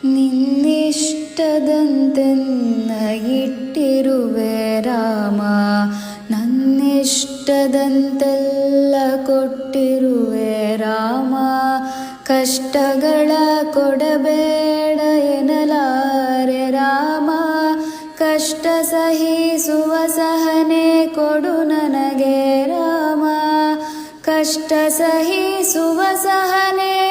ನಿನ್ನಿಷ್ಟದಂತೆನ್ನ ಇಟ್ಟಿರುವೆ ರಾಮ, ನನ್ನಿಷ್ಟದಂತೆಲ್ಲ ಕೊಟ್ಟಿರುವೆ ರಾಮ. ಕಷ್ಟಗಳ ಕೊಡಬೇಡ ಎನ್ನಲಾರೆ ರಾಮ, ಕಷ್ಟ ಸಹಿಸುವ ಸಹನೆ ಕೊಡು ನನಗೆ ರಾಮ. ಕಷ್ಟ ಸಹಿಸುವ ಸಹನೆ